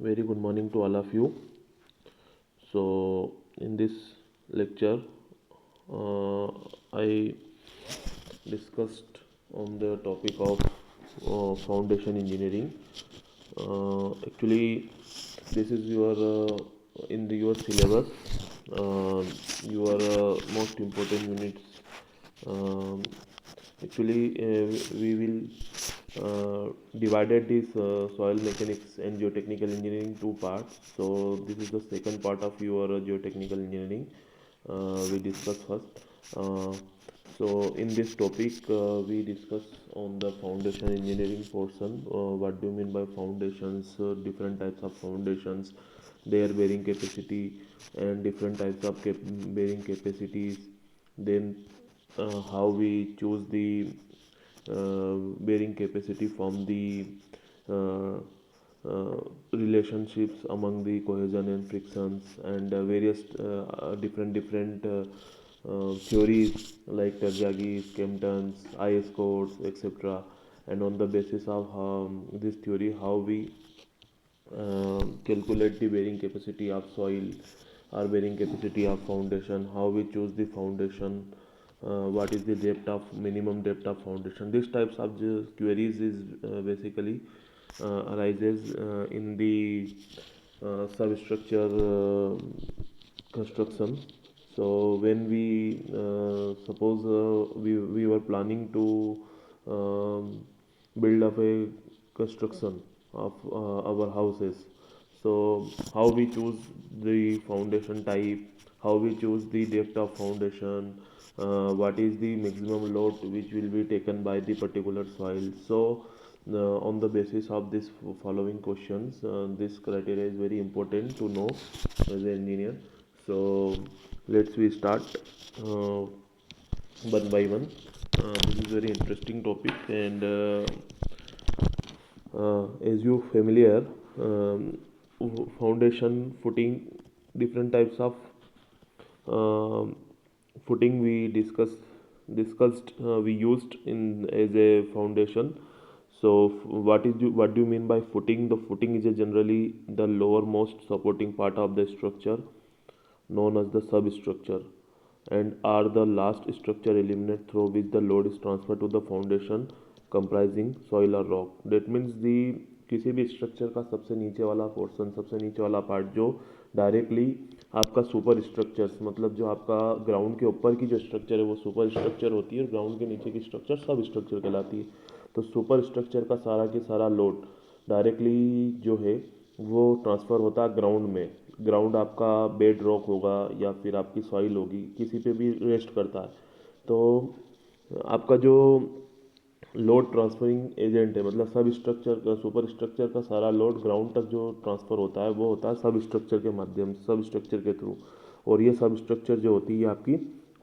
Very good morning to all of you. So, in this lecture, uh, I discussed on the topic of foundation engineering. Actually, this is your your syllabus. Uh, your most important units. Um, Actually, we will divided this soil mechanics and geotechnical engineering two parts. So this is the second part of your geotechnical engineering. We discuss first. Uh, so in this topic, we discuss on the foundation engineering portion. What do you mean by foundations? Different types of foundations, their bearing capacity, and different types of bearing capacities. Then how we choose the bearing capacity from the uh, relationships among the cohesion and frictions and various different theories like Terzaghi, Kempton's, IS codes, etc. And on the basis of this theory, how we calculate the bearing capacity of soil or bearing capacity of foundation, how we choose the foundation, what is the depth of minimum depth of foundation. These types of queries is basically arises in the substructure construction. So when we suppose we were planning to build up a construction of our houses, so how we choose the foundation type, how we choose the depth of foundation, what is the maximum load which will be taken by the particular soil. So on the basis of this following questions, this criteria is very important to know as an engineer. So let's we start uh, one by one. This is very interesting topic, and as you familiar, foundation footing, different types of um, footing we discussed we used in as a foundation. So what do you mean by footing? The footing is generally the lowermost supporting part of the structure, known as the substructure, and are the last structure element through which the load is transferred to the foundation comprising soil or rock. That means the किसी भी structure का सबसे नीचे वाला portion, सबसे नीचे वाला part जो डायरेक्टली आपका सुपर स्ट्रक्चर्स, मतलब जो आपका ग्राउंड के ऊपर की जो स्ट्रक्चर है वो सुपर स्ट्रक्चर होती है और ग्राउंड के नीचे की स्ट्रक्चर सब स्ट्रक्चर कहलाती है. तो सुपर स्ट्रक्चर का सारा के सारा लोड डायरेक्टली जो है वो ट्रांसफ़र होता है ग्राउंड में. ग्राउंड आपका बेड रॉक होगा या फिर आपकी सॉइल होगी, किसी पे भी रेस्ट करता है. तो आपका जो लोड ट्रांसफरिंग एजेंट है, मतलब सब स्ट्रक्चर का सुपर स्ट्रक्चर का सारा लोड ग्राउंड तक जो ट्रांसफ़र होता है वो होता है सब स्ट्रक्चर के माध्यम से, सब स्ट्रक्चर के थ्रू. और ये सब स्ट्रक्चर जो होती है आपकी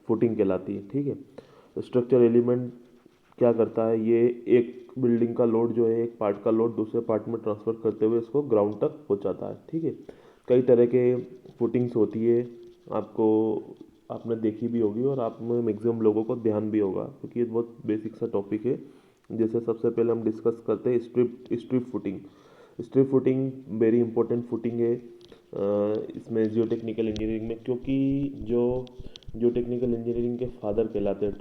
फुटिंग कहलाती है. ठीक है. स्ट्रक्चर एलिमेंट क्या करता है, ये एक बिल्डिंग का लोड जो है, एक पार्ट का लोड दूसरे पार्ट में ट्रांसफ़र करते हुए इसको ग्राउंड तक पहुंचाता है. ठीक है. कई तरह के फुटिंग्स होती है, आपको आपने देखी भी होगी और आप में मैक्सिमम लोगों को ध्यान भी होगा, क्योंकि ये बहुत बेसिक सा टॉपिक है. जैसे सबसे पहले हम डिस्कस करते हैं strip footing. Strip footing very important footing है इसमें जियोटेक्निकल इंजीनियरिंग में, क्योंकि जो जियोटेक्निकल इंजीनियरिंग के फादर कहलाते हैं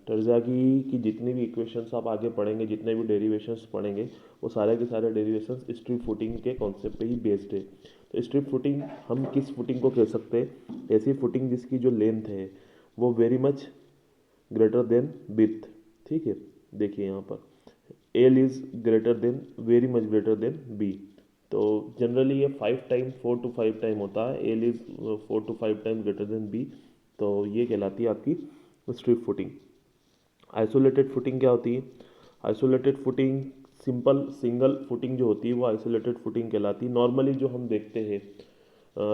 टर्जागी की जितनी भी इक्वेशंस आप आगे पढ़ेंगे, जितने भी डेरिवेशंस पढ़ेंगे, वो सारे के सारे डेरिवेशंस स्ट्रिप फुटिंग के कॉन्सेप्ट पे ही बेस्ड है. तो स्ट्रिप फुटिंग हम किस फुटिंग को कह सकते हैं? ऐसी फुटिंग जिसकी जो लेंथ है वो very much greater than width. ठीक है. देखिए यहाँ पर L is greater than, very much greater than B. तो जनरली ये 5 टाइम 4 to 5 टाइम होता है. L is 4 to 5 time greater than B. तो ये कहलाती है आपकी स्ट्रिप फुटिंग. आइसोलेटेड फुटिंग क्या होती है? Isolated footing simple single footing जो होती है वो आइसोलेटेड फुटिंग कहलाती है. नॉर्मली जो हम देखते हैं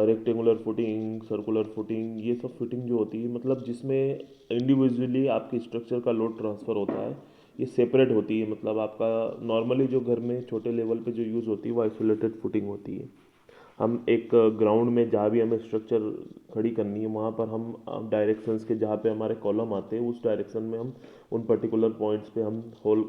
रेक्टेंगुलर फुटिंग, सर्कुलर फुटिंग, ये सब फुटिंग जो होती है, मतलब जिसमें इंडिविजुअली आपके स्ट्रक्चर का लोड ट्रांसफ़र होता है, ये सेपरेट होती है. मतलब आपका नॉर्मली जो घर में छोटे लेवल पे जो यूज़ होती है वो आइसोलेटेड फुटिंग होती है. हम एक ग्राउंड में जहाँ भी हमें स्ट्रक्चर खड़ी करनी है वहाँ पर हम डायरेक्शंस के जहाँ पे हमारे कॉलम आते हैं उस डायरेक्शन में हम उन पर्टिकुलर पॉइंट्स पे हम होल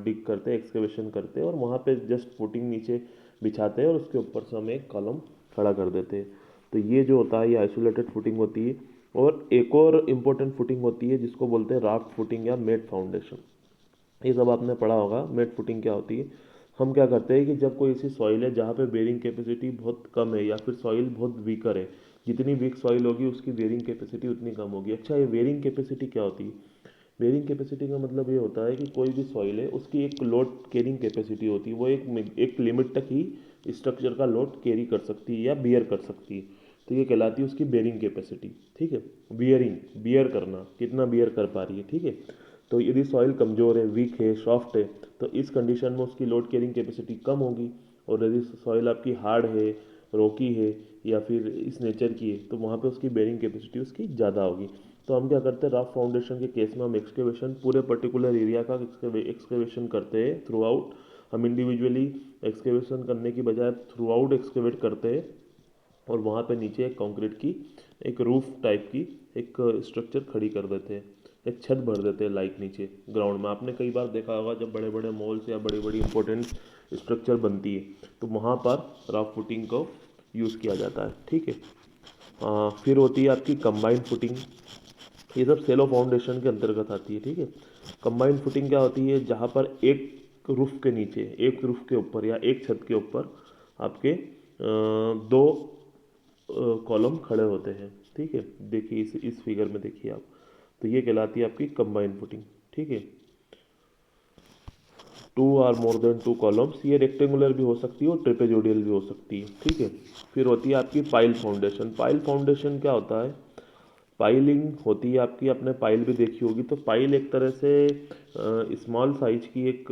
डिग करते हैं, एक्सकेवेशन करते हैं और वहाँ पे जस्ट फुटिंग नीचे बिछाते हैं और उसके ऊपर से हम एक कॉलम खड़ा कर देते हैं। तो ये जो होता है ये आइसोलेटेड फुटिंग होती है। और एक और इम्पोर्टेंट फुटिंग होती है जिसको बोलते हैं राफ्ट फुटिंग या मेड फाउंडेशन। ये सब आपने पढ़ा होगा। मेड फुटिंग क्या होती है? हम क्या करते हैं कि जब कोई ऐसी सॉइल है जहाँ पे बेरिंग कैपेसिटी बहुत कम है या फिर सॉइल बहुत वीकर है, जितनी वीक सॉइल होगी उसकी बेरिंग कैपेसिटी उतनी कम होगी। अच्छा, ये बेरिंग कैपेसिटी क्या होती है? बेरिंग कैपेसिटी का मतलब ये होता है कि कोई भी सॉइल है उसकी एक लोड कैरिंग कैपेसिटी होती है, वो एक लिमिट तक ही स्ट्रक्चर का लोड कैरी कर सकती है या बियर कर सकती है। तो ये कहलाती है उसकी बेरिंग कैपेसिटी। ठीक है, बियरिंग, बियर करना, कितना बियर कर पा रही है। ठीक है, तो यदि सॉइल कमज़ोर है, वीक है, सॉफ्ट है, तो इस कंडीशन में उसकी लोड कैरिंग कैपेसिटी कम होगी। और यदि सॉइल आपकी हार्ड है, रोकी है या फिर इस नेचर की है, तो वहाँ पे उसकी बेरिंग कैपेसिटी उसकी ज़्यादा होगी। तो हम क्या करते हैं, रफ फाउंडेशन के केस में हम एक्सकेवेशन पूरे पर्टिकुलर एरिया का एक्सकेवेशन करते हैं थ्रू आउट। हम इंडिविजुअली एक्सकेवेशन करने की बजाय थ्रू आउट एक्सकेवेट करते हैं और वहाँ पे नीचे एक कंक्रीट की एक रूफ टाइप की एक स्ट्रक्चर खड़ी कर देते हैं, एक छत भर देते हैं लाइक नीचे ग्राउंड में। आपने कई बार देखा होगा जब बड़े बड़े मॉल्स या बड़ी बड़ी इंपॉर्टेंट स्ट्रक्चर बनती है तो वहाँ पर रफ फुटिंग को यूज़ किया जाता है। ठीक है, फिर होती है आपकी कंबाइंड फुटिंग। ये सब सेलो फाउंडेशन के अंतर्गत आती है। ठीक है, कंबाइंड फुटिंग क्या होती है? जहाँ पर एक रूफ के नीचे, एक रूफ के ऊपर या एक छत के ऊपर आपके दो कॉलम खड़े होते हैं। ठीक है, देखिए इस फिगर में देखिए आप, तो ये कहलाती है आपकी कंबाइंड फुटिंग। ठीक है, two or more than two columns, ये रेक्टेंगुलर भी हो सकती है और ट्रेपेजोडियल भी हो सकती है। ठीक है, फिर होती है आपकी पाइल फाउंडेशन। पाइल फाउंडेशन क्या होता है? पाइलिंग होती है आपकी, आपने पाइल भी देखी होगी। तो पाइल एक तरह से स्मॉल साइज की एक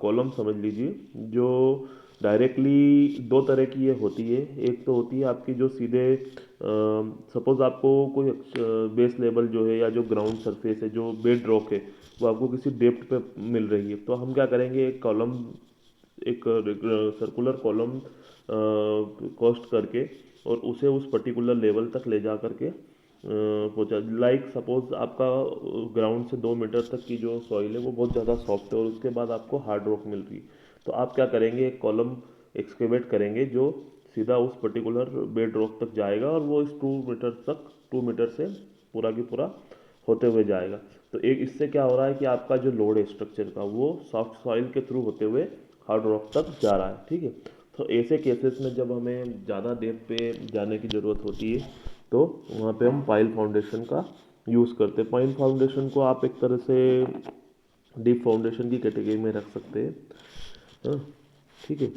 कॉलम समझ लीजिए, जो डायरेक्टली दो तरह की ये होती है। एक तो होती है आपकी जो सीधे सपोज आपको कोई बेस लेवल जो है या जो ग्राउंड सरफेस है, जो बेड रॉक है, वो आपको किसी डेप्थ पे मिल रही है, तो हम क्या करेंगे, एक कॉलम, एक सर्कुलर कॉलम कॉस्ट करके और उसे उस पर्टिकुलर लेवल तक ले जा करके पहुँचा। लाइक सपोज आपका ग्राउंड से 2 मीटर तक की जो सॉइल है वो बहुत ज़्यादा सॉफ्ट है और उसके बाद आपको हार्ड रॉक मिल रही है, तो आप क्या करेंगे, एक कॉलम एक्सकेवेट करेंगे जो सीधा उस पर्टिकुलर बेड रॉक तक जाएगा और वो इस 2 मीटर तक, 2 मीटर से पूरा की पूरा होते हुए जाएगा। तो एक इससे क्या हो रहा है कि आपका जो लोड है स्ट्रक्चर का वो सॉफ्ट सॉइल के थ्रू होते हुए हार्ड रॉक तक जा रहा है। ठीक है, तो ऐसे केसेस में जब हमें ज़्यादा डेप्थ पे जाने की ज़रूरत होती है तो वहाँ पे हम पाइल फाउंडेशन का यूज़ करते हैं। पाइल फाउंडेशन को आप एक तरह से डीप फाउंडेशन की कैटेगरी में रख सकते हैं। हाँ, ठीक है।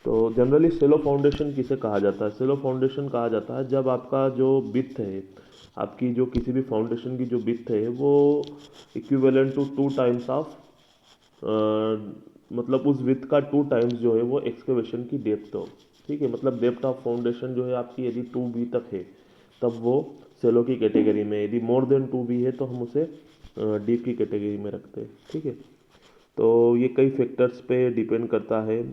तो जनरली सेलो फाउंडेशन किसे कहा जाता है? सेलो फाउंडेशन कहा जाता है जब आपका जो विड्थ है, आपकी जो किसी भी फाउंडेशन की जो विड्थ है वो इक्विवेलेंट टू 2 टाइम्स ऑफ, मतलब उस विड्थ का 2 टाइम्स जो है वो एक्सकेवेशन की डेप्थ हो। ठीक है, मतलब डेप्थ ऑफ फाउंडेशन जो है आपकी यदि 2 बी तक है तब वो सेलो की कैटेगरी में, यदि मोर देन 2 बी है तो हम उसे डीप की कैटेगरी में रखते हैं। ठीक है, तो ये कई फैक्टर्स पे डिपेंड करता है।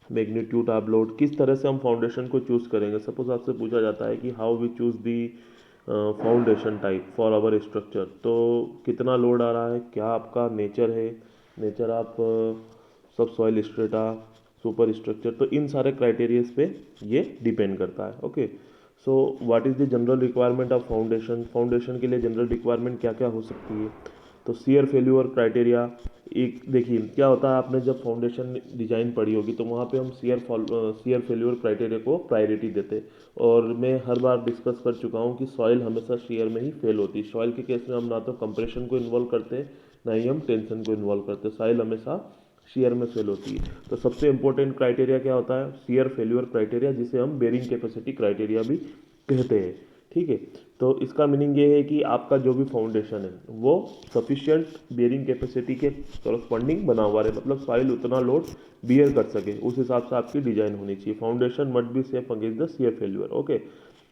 मैग्नीट्यूड ऑफ लोड, किस तरह से हम फाउंडेशन को चूज़ करेंगे। सपोज आपसे पूछा जाता है कि how we choose the foundation type for our structure, तो कितना लोड आ रहा है, क्या आपका नेचर है, नेचर ऑफ सब सॉइल स्ट्रेटा, सुपर स्ट्रक्चर, तो इन सारे क्राइटेरियाज पे ये डिपेंड करता है। Okay, so what is the general requirement of foundation? Foundation के लिए जनरल रिक्वायरमेंट क्या क्या हो सकती है? तो शियर फेल्यूर क्राइटेरिया, एक देखिए क्या होता है, आपने जब फाउंडेशन डिजाइन पढ़ी होगी तो वहाँ पे हम शियर फेल्यूर क्राइटेरिया को प्रायोरिटी देते हैं। और मैं हर बार डिस्कस कर चुका हूँ कि सॉइल हमेशा शियर में ही फेल होती है। सॉइल के केस में हम ना तो कंप्रेशन को इन्वॉल्व करते हैं ना ही हम टेंशन को इन्वॉल्व करते हैं, सॉइल हमेशा शियर में फेल होती है। तो सबसे इंपॉर्टेंट क्राइटेरिया क्या होता है? शियर फेल्यूर क्राइटेरिया, जिसे हम बेरिंग कैपेसिटी क्राइटेरिया भी कहते हैं। ठीक है, तो इसका मीनिंग ये है कि आपका जो भी फाउंडेशन है वो सफिशिएंट बेरिंग कैपेसिटी के करस्पॉन्डिंग बना हुआ है, मतलब सॉइल उतना लोड बियर कर सके, उस हिसाब से आपकी डिजाइन होनी चाहिए। Foundation must be safe against the shear failure. Okay,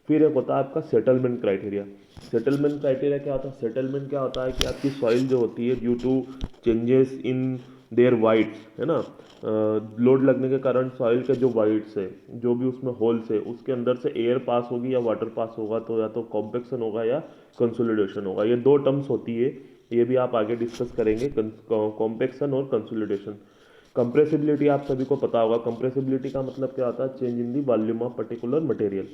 फिर एक होता है आपका सेटलमेंट क्राइटेरिया। सेटलमेंट क्राइटेरिया क्या होता है? सेटलमेंट क्या होता है कि आपकी सॉइल जो होती है due to changes in their voids, है ना, लोड लगने के कारण सॉइल के जो वाइड्स है, जो भी उसमें होल्स है, उसके अंदर से एयर पास होगी या वाटर पास होगा, तो या तो कॉम्पेक्शन होगा या कंसोलिडेशन होगा। ये दो टर्म्स होती है, ये भी आप आगे डिस्कस करेंगे, कॉम्पेक्शन और कंसोलिडेशन। कंप्रेसिबिलिटी आप सभी को पता होगा, कंप्रेसिबिलिटी का मतलब क्या होता है, change in the volume of particular material,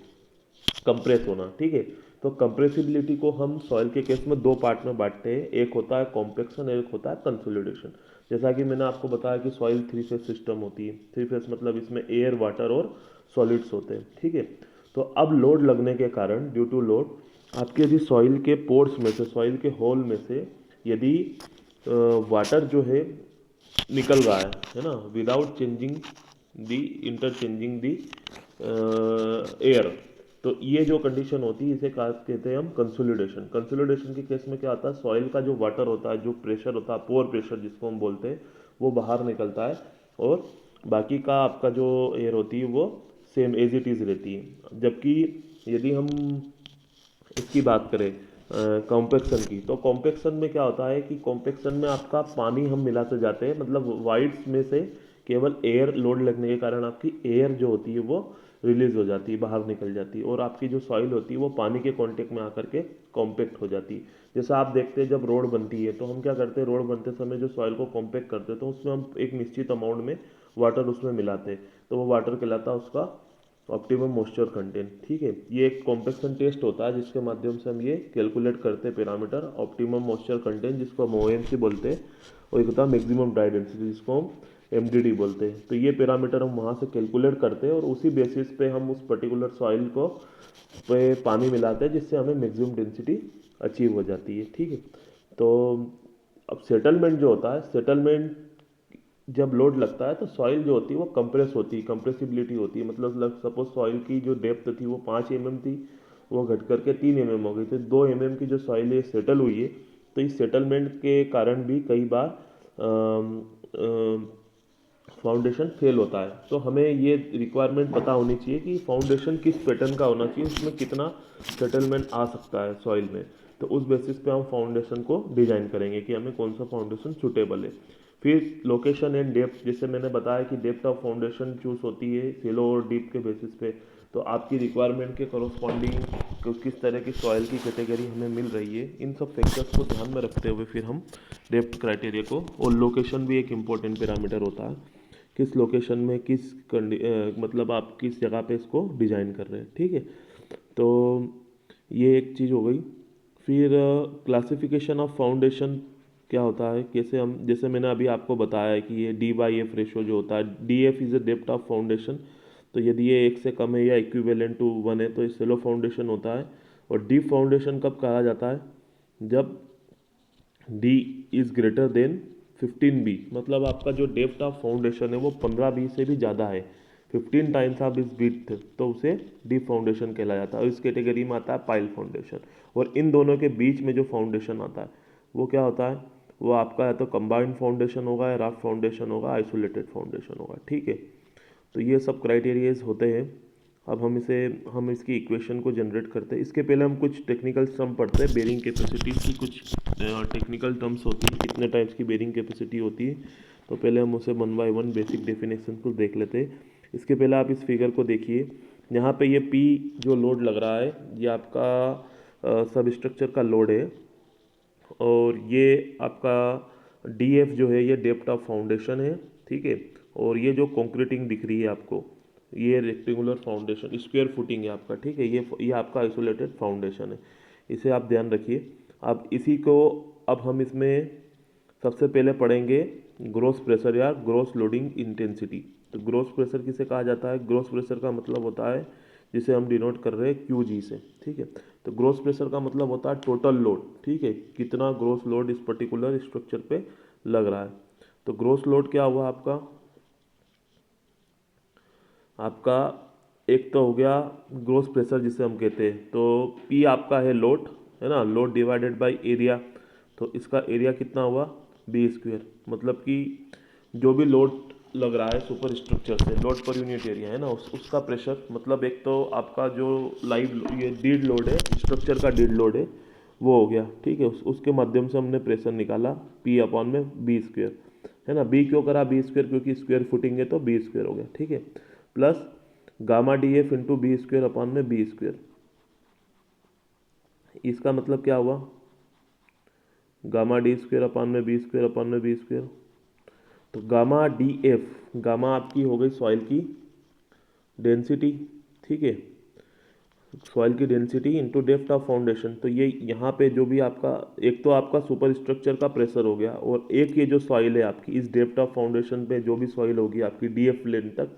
compress होना, ठीक है। तो कंप्रेसिबिलिटी को हम सॉइल के केस में दो पार्ट में बांटते हैं, एक होता है कॉम्पेक्शन, एक होता है कंसोलिडेशन। जैसा कि मैंने आपको बताया कि सॉइल थ्री फेज सिस्टम होती है, थ्री फेज मतलब इसमें एयर, वाटर और सॉलिड्स होते हैं, ठीक है। तो अब लोड लगने के कारण, ड्यू टू लोड, आपके यदि सॉइल के पोर्स में से, सॉइल के होल में से यदि वाटर जो है निकल रहा है ना, विदाउट चेंजिंग दी, इंटरचेंजिंग दी एयर, तो ये जो कंडीशन होती है इसे कहते हैं हम कंसोलिडेशन। कंसोलिडेशन के केस में क्या होता है, सॉइल का जो वाटर होता है, जो प्रेशर होता है, पोर प्रेशर जिसको हम बोलते हैं, वो बाहर निकलता है, और बाकी का आपका जो एयर होती है वो सेम एज इट इज़ रहती है। जबकि यदि हम इसकी बात करें कॉम्पेक्शन की, तो कॉम्पेक्शन में क्या होता है कि कॉम्पेक्शन में आपका पानी हम मिलाते जाते हैं, मतलब वाइड्स में से केवल एयर लोड लगने के कारण आपकी एयर जो होती है वो रिलीज हो जाती है, बाहर निकल जाती है, और आपकी जो सॉइल होती है वो पानी के कांटेक्ट में आकर के कॉम्पैक्ट हो जाती है। जैसा आप देखते हैं जब रोड बनती है तो हम क्या करते हैं, रोड बनते समय जो सॉइल को कॉम्पैक्ट करते हैं तो उसमें हम एक निश्चित अमाउंट में वाटर उसमें मिलाते हैं, तो वो वाटर कहलाता है उसका ऑप्टिमम मॉइस्चर कंटेंट, ठीक है। ये एक कॉम्पेक्शन टेस्ट होता है जिसके माध्यम से हम ये कैलकुलेट करते हैं पैरामीटर ऑप्टिमम मॉइस्चर कंटेंट, जिसको हम ओएमसी बोलते हैं, और एक होता है मैक्सिमम ड्राई डेंसिटी जिसको हम एमडीडी बोलते हैं। तो ये पैरामीटर हम वहाँ से कैलकुलेट करते हैं और उसी बेसिस पे हम उस पर्टिकुलर सॉइल को पे पानी मिलाते हैं, जिससे हमें मैक्सिमम डेंसिटी अचीव हो जाती है, ठीक है। तो अब सेटलमेंट जो होता है, सेटलमेंट जब लोड लगता है तो सॉइल जो होती है वो कंप्रेस होती है, कंप्रेसिबिलिटी होती है, मतलब सपोज सॉइल की जो डेप्थ थी वो 5 mm थी, वो घट करके 3 mm हो गई, तो 2 mm की जो सॉइल है सेटल हुई है। तो इस सेटलमेंट के कारण भी कई बार फाउंडेशन फेल होता है, तो हमें ये रिक्वायरमेंट पता होनी चाहिए कि फाउंडेशन किस पैटर्न का होना चाहिए, उसमें कितना सेटलमेंट आ सकता है सॉइल में। तो उस बेसिस पे हम फाउंडेशन को डिजाइन करेंगे कि हमें कौन सा फाउंडेशन सुटेबल है। फिर लोकेशन एंड डेप्थ, जैसे मैंने बताया कि डेप्थ ऑफ फाउंडेशन चूज होती है सिलो और डीप के बेसिस पे, तो आपकी रिक्वायरमेंट के करस्पॉन्डिंग किस तरह की सॉइल की कैटेगरी हमें मिल रही है, इन सब फैक्टर्स को ध्यान में रखते हुए फिर हम डेप्थ क्राइटेरिया को, और लोकेशन भी एक इम्पोर्टेंट पैरामीटर होता है, किस लोकेशन में मतलब आप किस जगह पे इसको डिज़ाइन कर रहे हैं, ठीक है। तो ये एक चीज़ हो गई। फिर क्लासिफिकेशन ऑफ फाउंडेशन क्या होता है, कैसे हम, जैसे मैंने अभी आपको बताया है कि ये D/F रेशो जो होता है, DF is a depth of foundation, तो यदि ये 1 से कम है या इक्विवेलेंट टू 1 है तो ये सेलो फाउंडेशन होता है। और डीप फाउंडेशन कब कहा जाता है, जब D is greater then 15B, मतलब आपका जो डेप्थ ऑफ फाउंडेशन है वो 15B से भी ज़्यादा है, 15 टाइम्स ऑफ इस विड्थ, तो उसे डीप फाउंडेशन कहला जाता है। और इस कैटेगरी में आता है पाइल फाउंडेशन। और इन दोनों के बीच में जो फाउंडेशन आता है वो क्या होता है, वो आपका या तो कंबाइंड फाउंडेशन होगा, या राफ्ट फाउंडेशन होगा, आइसोलेटेड फाउंडेशन होगा, ठीक है। तो ये सब क्राइटेरियाज होते हैं। अब हम इसकी इक्वेशन को जनरेट करते हैं। इसके पहले हम कुछ टेक्निकल टर्म पढ़ते हैं, बेरिंग कैपेसिटीज की कुछ टेक्निकल टर्म्स होती है, कितने टाइप्स की बेरिंग कैपेसिटी होती है। तो पहले हम उसे 1 बाय 1 बेसिक डेफिनेशन को देख लेते हैं। इसके पहले आप इस फिगर को देखिए, यहाँ पे ये पी जो लोड लग रहा है ये आपका सब स्ट्रक्चर का लोड है, और ये आपका डीएफ जो है ये डेप्थ ऑफ फाउंडेशन है, ठीक है। और ये जो कंक्रीटिंग दिख रही है आपको, ये रेक्टेंगुलर फाउंडेशन स्क्वायर फुटिंग है आपका, ठीक है। ये आपका आइसोलेटेड फाउंडेशन है, इसे आप ध्यान रखिए। अब इसी को, अब हम इसमें सबसे पहले पढ़ेंगे ग्रोस प्रेशर या ग्रोस लोडिंग इंटेंसिटी। तो ग्रोस प्रेशर किसे कहा जाता है, ग्रोस प्रेशर का मतलब होता है, जिसे हम डिनोट कर रहे हैं क्यू जी से, ठीक है। तो ग्रोस प्रेशर का मतलब होता है टोटल लोड, ठीक है, कितना ग्रोस लोड इस पर्टिकुलर स्ट्रक्चर पे लग रहा है। तो ग्रोस लोड क्या हुआ आपका, आपका एक तो हो गया ग्रोस प्रेशर जिसे हम कहते हैं, तो पी आपका है लोड, है ना, लोड डिवाइडेड बाय एरिया। तो इसका एरिया कितना हुआ, बी स्क्वायर, मतलब कि जो भी लोड लग रहा है सुपर स्ट्रक्चर से, लोड पर यूनिट एरिया है ना, उसका प्रेशर, मतलब एक तो आपका जो लाइव ये डीड लोड है, स्ट्रक्चर का डीड लोड है, वो हो गया, ठीक है। उसके माध्यम से हमने प्रेशर निकाला पी अपॉन में बी स्क्वायर, है ना। बी क्यों करा बी स्क्वायर, क्योंकि स्क्वायर फुटिंग है तो बी स्क्वायर हो गया, ठीक है। Plus gamma D F into B square upon में बी स्क्वायर, इसका मतलब क्या हुआ, गामा डी स्क्वायर अपॉन में बी स्क्वायर अपॉन में बी स्क्वायर, तो गामा डी एफ, गामा आपकी हो गई सॉइल की डेंसिटी, ठीक है, सॉइल की density into depth of foundation. तो ये यहाँ पे जो भी आपका, एक तो आपका सुपर स्ट्रक्चर का प्रेशर हो गया, और एक ये जो सॉइल है आपकी इस डेप्थ ऑफ फाउंडेशन पे जो भी सॉइल होगी आपकी डीएफ लेन तक,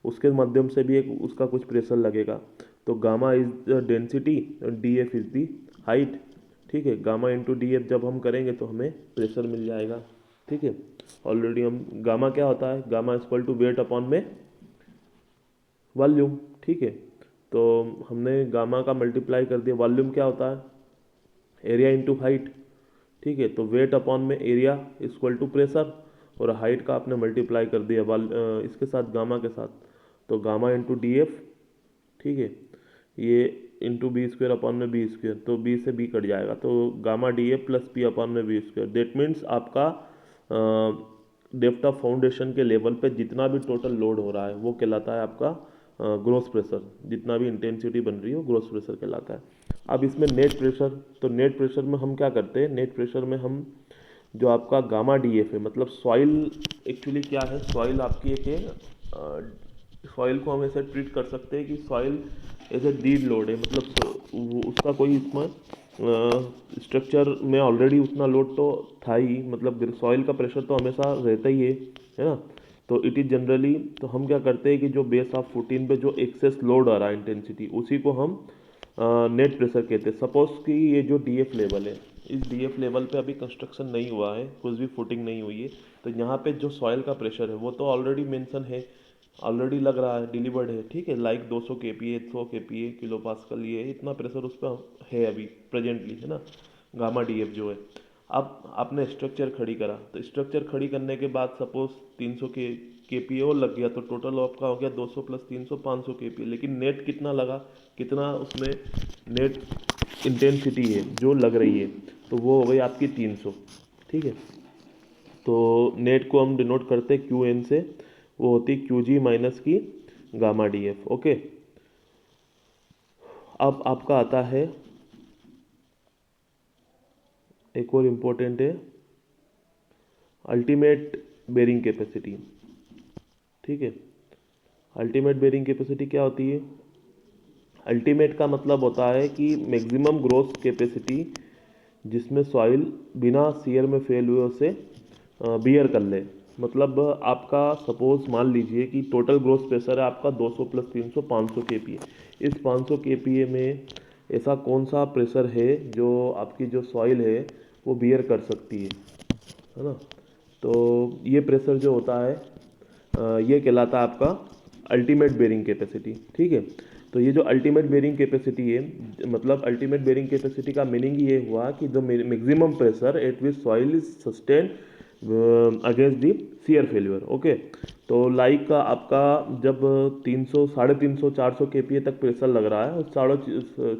उसके माध्यम से भी एक उसका कुछ प्रेशर लगेगा। तो gamma is the density, D F is the height, ठीक है। गामा इंटू डी एफ जब हम करेंगे तो हमें प्रेशर मिल जाएगा, ठीक है। ऑलरेडी हम गामा क्या होता है, gamma equal to weight upon में वॉल्यूम, ठीक है। तो हमने गामा का मल्टीप्लाई कर दिया, वॉल्यूम क्या होता है, एरिया इंटू हाइट, ठीक है। तो वेट अपॉन में एरिया इक्वल टू प्रेशर, और हाइट का आपने मल्टीप्लाई कर दिया इसके साथ, गामा के साथ। तो गामा इंटू डी एफ, ठीक है, ये इंटू बी स्क्वेयर अपॉन में बी स्क्वेयर, तो बी से बी कट जाएगा, तो gamma D F plus P upon में बी स्क्वेयर। देट मीन्स आपका डेप्थ ऑफ फाउंडेशन के लेवल पे जितना भी टोटल लोड हो रहा है वो कहलाता है आपका ग्रोस प्रेशर। जितना भी इंटेंसिटी बन रही है वो ग्रोस प्रेशर कहलाता है। अब इसमें नेट प्रेशर, तो नेट प्रेशर में हम क्या करते हैं, नेट प्रेशर में हम जो आपका गामा डी एफ है, मतलब सॉइल एक्चुअली क्या है, सॉइल आपकी एक है, सॉइल को हम ऐसे ट्रीट कर सकते हैं कि soil as a dead load है, मतलब उसका कोई इसमें स्ट्रक्चर में ऑलरेडी उतना लोड तो था ही, मतलब सॉइल का प्रेशर तो हमेशा रहता ही है ना। तो इट इज़ जनरली, तो हम क्या करते हैं कि जो बेस ऑफ 14 पे जो एक्सेस लोड आ रहा है इंटेंसिटी, उसी को हम नेट प्रेशर कहते हैं। सपोज कि ये जो डीएफ लेवल है, इस डीएफ लेवल पे अभी कंस्ट्रक्शन नहीं हुआ है, कुछ भी फुटिंग नहीं हुई है, तो यहाँ पे जो सॉइल का प्रेशर है वो तो ऑलरेडी मेंशन है, ऑलरेडी लग रहा है, डिलीवर्ड है, ठीक है, like 200 KPA, 100 KPA, kilo pascal, ये इतना प्रेशर उस पर है अभी प्रेजेंटली, है ना, गामा डीएफ जो है। अब आपने स्ट्रक्चर खड़ी करा, तो स्ट्रक्चर खड़ी करने के बाद सपोज 300 के केपीए और लग गया, तो टोटल आपका हो गया 200 प्लस 300 500 केपीए। लेकिन नेट कितना लगा, कितना उसमें नेट इंटेंसिटी है जो लग रही है, तो वो हो गई आपकी 300, ठीक है। तो नेट को हम डिनोट करते हैं क्यू एन से, वो होती क्यू जी माइनस की गामा डी एफ, ओके। अब आपका आता है एक और इम्पोर्टेंट है, अल्टीमेट बेरिंग कैपेसिटी, ठीक है। अल्टीमेट बेरिंग कैपेसिटी क्या होती है, अल्टीमेट का मतलब होता है कि मैक्सिमम ग्रोस कैपेसिटी जिसमें सॉइल बिना सीयर में फेल हुए उसे बियर कर ले। मतलब आपका सपोज मान लीजिए कि टोटल ग्रोस प्रेशर है आपका 200 प्लस 300 500 केपीए। इस 500 केपीए में ऐसा कौन सा प्रेशर है जो आपकी जो सॉइल है वो बियर कर सकती है ना। तो ये प्रेशर जो होता है ये कहलाता है आपका अल्टीमेट बेरिंग कैपेसिटी, ठीक है। तो ये जो अल्टीमेट बेरिंग कैपेसिटी है, मतलब अल्टीमेट बेरिंग कैपेसिटी का मीनिंग ये हुआ कि the maximum pressure at which soil is sustain against the shear failure, okay. तो लाइक आपका जब 300 350 400 केपीए तक प्रेशर लग रहा है, और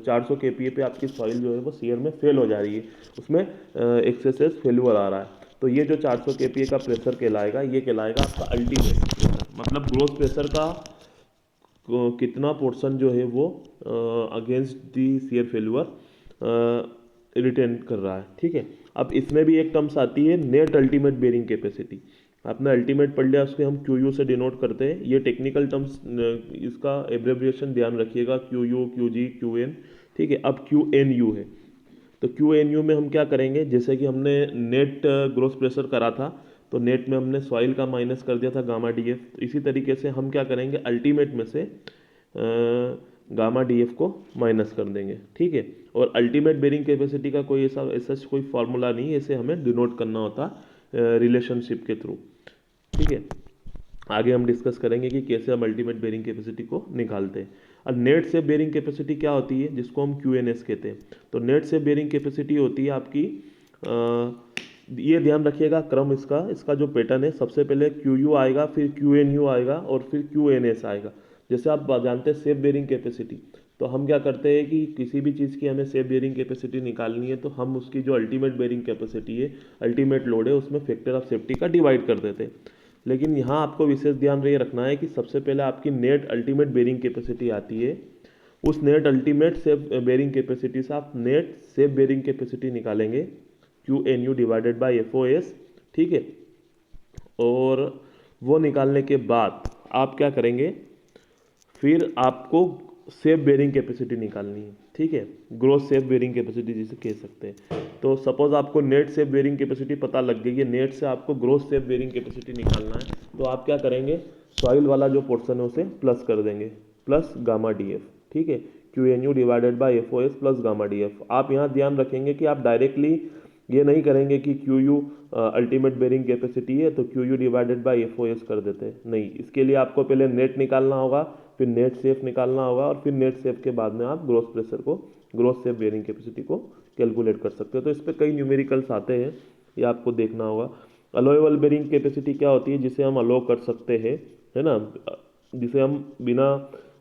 400 केपीए पे आपकी सॉइल जो है वो सीयर में फेल हो जा रही है, उसमें एक्सेसेस फेल्यूर आ रहा है, तो ये जो 400 केपीए का प्रेशर कहलाएगा, ये कहलाएगा आपका अल्टीमेट प्रेशर। मतलब ग्रोथ प्रेशर का कितना पोर्शन जो है वो against the shear failure retain कर रहा है, ठीक है। अब इसमें भी एक टर्म्स आती है नेट अल्टीमेट बेरिंग कैपेसिटी। आपने अल्टीमेट पढ़ लिया, उसके हम क्यू यू से डिनोट करते हैं। ये टेक्निकल टर्म्स, इसका एब्रेविएशन ध्यान रखिएगा, क्यू यू, क्यू जी, क्यू एन, ठीक है। अब क्यू एन यू है, तो क्यू एन यू में हम क्या करेंगे, जैसे कि हमने नेट ग्रोस प्रेशर करा था, तो नेट में हमने सॉइल का माइनस कर दिया था गामा डी एफ, तो इसी तरीके से हम क्या करेंगे, अल्टीमेट में से गामा डी एफ को माइनस कर देंगे, ठीक है। और अल्टीमेट बेरिंग कैपेसिटी का कोई ऐसा कोई फार्मूला नहीं है, इसे हमें डिनोट करना होता रिलेशनशिप के थ्रू, ठीक है। आगे हम डिस्कस करेंगे कि कैसे हम अल्टीमेट बेरिंग कैपेसिटी को निकालते हैं। अब नेट से बेरिंग कैपेसिटी क्या होती है, जिसको हम क्यू एन एस कहते हैं। तो नेट से बेरिंग कैपेसिटी होती है आपकी, ये ध्यान रखिएगा क्रम इसका, इसका जो पैटर्न है, सबसे पहले क्यू यू आएगा, फिर क्यू एन यू आएगा, और फिर क्यू एन एस आएगा। जैसे आप जानते हैं सेफ बेरिंग कैपेसिटी, तो हम क्या करते हैं कि किसी भी चीज़ की हमें सेफ बेरिंग कैपेसिटी निकालनी है, तो हम उसकी जो अल्टीमेट बेरिंग कैपेसिटी है, अल्टीमेट लोड है, उसमें फैक्टर ऑफ सेफ्टी का डिवाइड कर देते हैं। लेकिन यहाँ आपको विशेष ध्यान ये रखना है कि सबसे पहले आपकी नेट अल्टीमेट बेरिंग कैपेसिटी आती है, उस net ultimate safe bearing capacity से आप नेट सेफ बेरिंग कैपेसिटी निकालेंगे, Q N U divided by F O S, ठीक है। और वो निकालने के बाद आप क्या करेंगे, फिर आपको सेफ बेरिंग कैपेसिटी निकालनी है, ठीक है, ग्रोस सेफ बेरिंग कैपेसिटी जिसे कह सकते हैं। तो सपोज आपको नेट सेफ बेरिंग कैपेसिटी पता लग गई है, नेट से आपको ग्रोस सेफ बेरिंग कैपेसिटी निकालना है, तो आप क्या करेंगे, सॉइल वाला जो पोर्शन है उसे प्लस कर देंगे, प्लस गामा डी एफ, ठीक है, Q N U divided by F O S plus gamma D F. आप यहाँ ध्यान रखेंगे कि आप डायरेक्टली ये नहीं करेंगे कि Q U ultimate bearing capacity है तो Q U divided by F O S कर देते हैं, नहीं, इसके लिए आपको पहले नेट निकालना होगा, फिर नेट सेफ निकालना होगा, और फिर नेट सेफ के बाद में आप ग्रोस प्रेशर को, ग्रोस सेफ बेरिंग कैपेसिटी को कैलकुलेट कर सकते हो। तो इस पर कई न्यूमेरिकल्स आते हैं, ये आपको देखना होगा। अलोएबल बेरिंग कैपेसिटी क्या होती है, जिसे हम अलो कर सकते हैं, है ना, जिसे हम बिना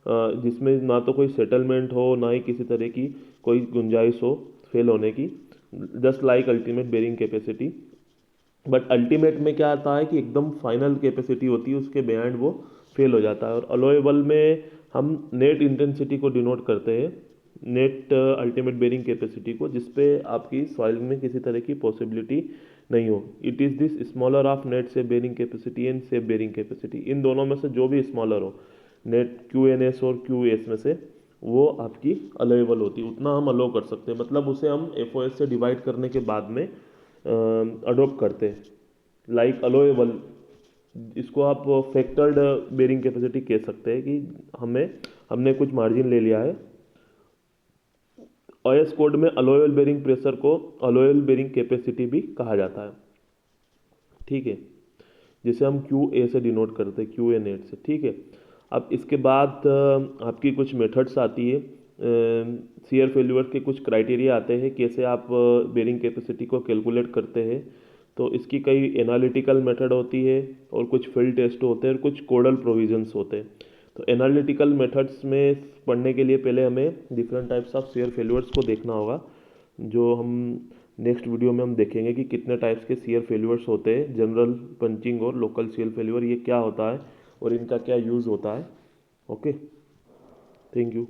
जिसमें ना तो कोई सेटलमेंट हो, ना ही किसी तरह की कोई गुंजाइश हो फेल होने की, just like ultimate bearing capacity. But ultimate में क्या आता है कि एकदम फाइनल कैपेसिटी होती है, उसके बिहाइंड वो फेल हो जाता है। और अलोएबल में हम नेट इंटेंसिटी को डिनोट करते हैं, नेट अल्टीमेट बेरिंग कैपेसिटी को, जिसपे आपकी सॉइल में किसी तरह की पॉसिबिलिटी नहीं हो। It is this smaller of net safe bearing capacity and safe bearing capacity, इन दोनों में से जो भी स्मॉलर हो, नेट क्यू एन एस और क्यू एस में से, वो आपकी अलोएबल होती है, उतना हम अलो कर सकते हैं, मतलब उसे हम एफ ओ एस से डिवाइड करने के बाद में अडोप्ट करते हैं, लाइक अलोएबल। इसको आप फैक्टर्ड बेरिंग कैपेसिटी कह सकते हैं कि हमने कुछ मार्जिन ले लिया है। ओएस कोड में अलोएबल बेरिंग प्रेशर को अलोएबल बेरिंग कैपेसिटी भी कहा जाता है, ठीक है, जिसे हम क्यू ए से डिनोट करते हैं, क्यू ए नेट से, ठीक है। अब इसके बाद आपकी कुछ मेथड्स आती है, शेयर फेल्यूर के कुछ क्राइटेरिया आते हैं, कैसे आप बेरिंग कैपेसिटी को कैलकुलेट करते हैं। तो इसकी कई एनालिटिकल मेथड होती है, और कुछ फील्ड टेस्ट होते हैं, और कुछ कोडल प्रोविजंस होते हैं। तो एनालिटिकल मेथड्स में पढ़ने के लिए पहले हमें different types of share failures को देखना होगा, जो हम नेक्स्ट वीडियो में हम देखेंगे कि कितने टाइप्स के शेयर फेल्यूर्स होते हैं, जनरल पंचिंग और लोकल शेयर फेल्यूर, ये क्या होता है और इनका क्या यूज़ होता है। Okay, thank you.